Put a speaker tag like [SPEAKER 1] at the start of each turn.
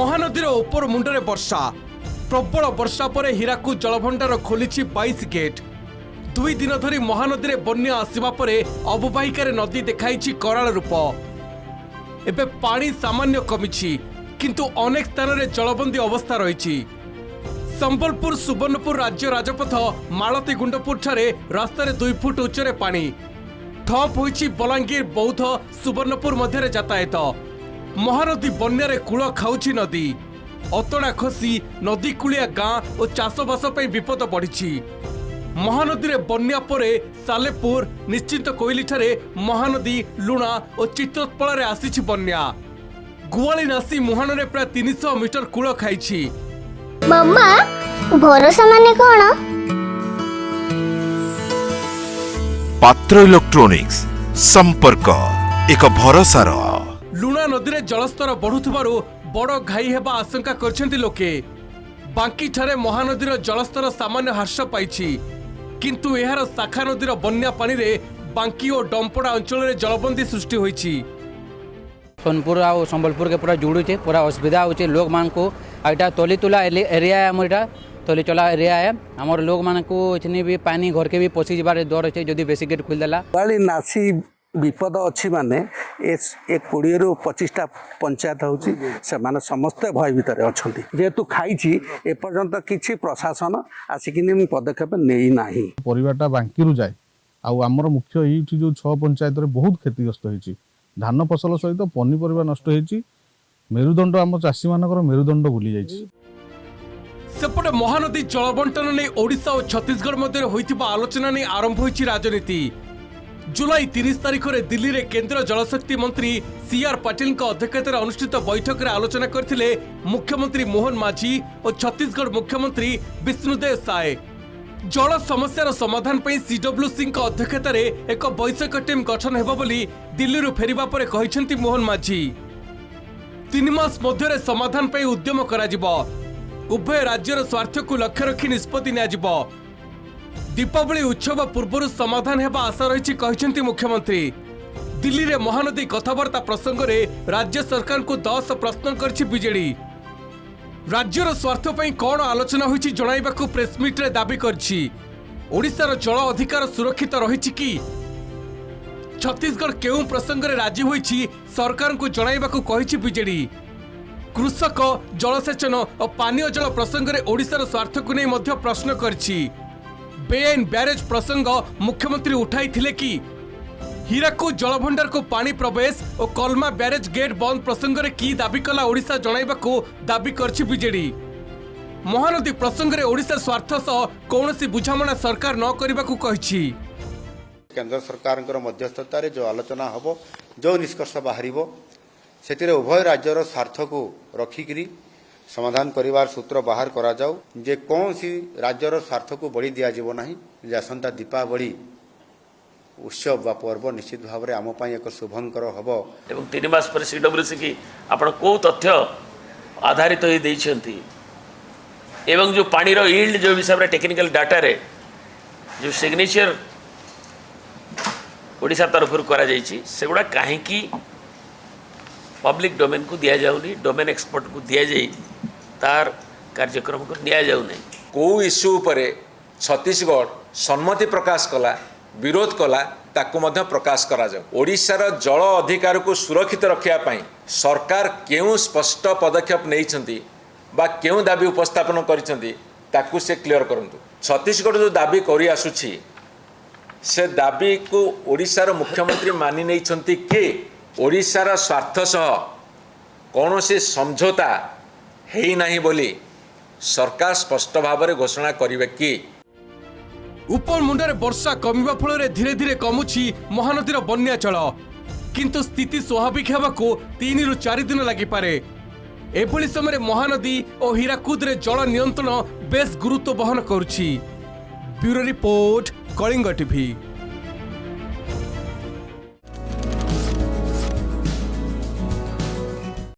[SPEAKER 1] महानदीर उपर मुंडरे वर्षा प्रबल वर्षा पर हीराकूद जलभंडार खोली 22 गेट 2 दिन धरी महानदी बन्या आसवा पर अवबाहिकार नदी देखाई कराल रूप एबे पानी सामान्य कमी किंतु अनेक स्थान में जलबंदी अवस्था रही। संबलपुर सुवर्णपुर राज्य राजपथ मालती गुंडपुर ठारे रास्तार 2 फुट उच्चरे पानी ठप होईछि। बलांगीर बौद्ध सुवर्णपुर मध्य यातायात महानदी बन्यारे कूल खाऊछि नदी अतड़ा खसी नदी कूलिया गाँ और चाषबास विपद बढ़ी। महानदी बन्या पर सालेपुर निश्चिंत कोइली ठारे महानदी लुणा और चित्रोत्पल आसी बन्या गुआली नासी मुहाण में प्राय 300 मीटर कूल खाई।
[SPEAKER 2] मम्मा भरोसा माने कौन?
[SPEAKER 3] पात्र इलेक्ट्रोनिक्स संपर्क एक भरोसार।
[SPEAKER 1] लुणा नदी में जलस्तर बढ़ुथिबारु बड़ घाई हेबा आशंका करछन्ति लोके। बांकी ठारे महानदीर जलस्तर सामान्य ह्रास पाइछि किंतु एहार शाखा नदीर बन्या पानी रे बांकी और डंपड़ा अंचल रे जलबंदी सृष्टि होइछि।
[SPEAKER 4] सोनपुर और संबलपुर के पूरा जुड़ुचे पूरा असुविधा होचे लोग मान को आइटा तली तुला एरिया है हमर इटा तली चला एरिया है हमर लोग मान को इतनी भी पानी घर के भी पसी जबार डर होचे जदी बेसी गेट खोल देला
[SPEAKER 5] वाली नासी विपद अच्छी माने ए 20 रु 25टा पंचायत होची से माने समस्त भय भितर अछंती जेतु खाइची ए पर्यंत किछि प्रशासन आसिकिनी पदक्षेप नेई नाही।
[SPEAKER 6] परिवारटा बांकी रु जाय आ हमर मुख्य एठी जो 6 पंचायत रे बहुत क्षतिग्रस्त होईची धान फसल सहित पनीपरिया नष्ट होईची मेरुदंड आम चाषी मानकर मेरुदंड भूली जाइछि।
[SPEAKER 1] सेपटे महानदी जलबंटन नहीं ओडिशा और छत्तीसगढ़ मध्य होइतिबा आलोचना नहीं आरंभ होइछि राजनीति। जुलाई 30 तारिख में दिल्ली में केंद्र जलशक्ति मंत्री सीआर पाटिल अध्यक्षतार अनुष्ठित बैठक में आलोचना करथिले मुख्यमंत्री मोहन माझी और छत्तीसगढ़ मुख्यमंत्री विष्णुदेव साय। जल समस्यार समाधान पर सीडब्ल्यूसी अध्यक्षतार एक बैठक टीम गठन हेबो बोली दिल्ली फेरिबा परे कहिसेंति मोहन माझी। 3 मास मध्य समाधान पर उद्यम कराजिबो उभय राज्यर स्वार्थ को लक्ष्य रखी निष्पत्ति नियाजिबो। दीपावली उत्सव पूर्व समाधान हेबा आशा रही कहते मुख्यमंत्री। दिल्ली में महानदी कथबार्ता प्रसंग में राज्य सरकार को 10 प्रश्न करछि बीजेडी। राज्यर स्वार्थ पर कौन आलोचना होइछि जणाइबाकू प्रेसमिट रे दाबी करछि। ओडिशार जल अधिकार सुरक्षित रहिछि कि छत्तीसगढ़ केउं प्रसंग में राजी होइछि सरकार को जणाइबाकू कहिछि बीजेडी। कृषक जलसेचन और पानीय जल प्रसंग में ओडिशार स्वार्थ को नहीं मध्य प्रश्न करछि। बेआईन ब्यारेज प्रसंग मुख्यमंत्री उठाई थिले कि हीराकूद जलभंडार को पानी प्रवेश और कलमा ब्यारेज गेट बंद प्रसंग में की दाबी कला ओडिशा जणाइबाकू दाबी करछि बीजेडी। महानदी प्रसंग में ओडिशा स्वार्थ सह कौनसी बुझामणा सरकार न करबाकू कहिछि।
[SPEAKER 7] केंद्र सरकार मध्यस्थतार जो आलोचना हम जो निष्कर्ष बाहर से उभय राज्यर स्वार्थ को रखिकी समाधान करिवार सूत्र बाहर करा जाऊ जे कौन सी राज्यर स्वार्थ को बड़ी दिया जीव नाही। आसंता दीपावली उत्सव बा पर्व निश्चित भाव में आम एक शुभंकर हम
[SPEAKER 8] एवं 3 मास पर सीडब्ल्यूसी की आपण को तथ्य आधारित हो देइछंती एवं जो पानी रो यील्ड जो हिसाब रे टेक्निकल डाटा रे जो सिग्नेचर ओडिशा तरफ करा जाइछि सेगुडा काहे की पब्लिक डोमेन को दिया जाउनी डोमेन एक्सपर्ट को दिया जाई तार कार्यक्रम को दिया जाउनी।
[SPEAKER 9] को इश्यू उपरे छत्तीसगढ़ सम्मति प्रकाश कला विरोध कला ताकू मध्य प्रकाश करा जाऊ। ओडिशार जल अधिकार को सुरक्षित रखिया पई सरकार केउ स्पष्ट पदक्षेप नेइछंती बा केउ दाबी उपस्थापन करिसंती ताकू से क्लियर करंतु। छत्तीसगढ़ जो दाबी करि आसुछि से दाबी को ओडिशार मुख्यमंत्री मानि नेइछंती के ओडिशार स्वार्थ सह कौन से समझौता है नहीं बोली सरकार स्पष्ट भाव में घोषणा करिवे कि
[SPEAKER 1] उपर मुंडरे वर्षा कमिबा फल धीरे धीरे कमुछि महानदीर बन्या जल किंतु स्थिति स्वाभाविक हेबाकू 3 रु 4 दिन लागि पारे। एभली समय महानदी और हीराकूद रे जल नियंत्रण बेस गुरुत्व बहन करुछि। Bureau report Kalinga TV.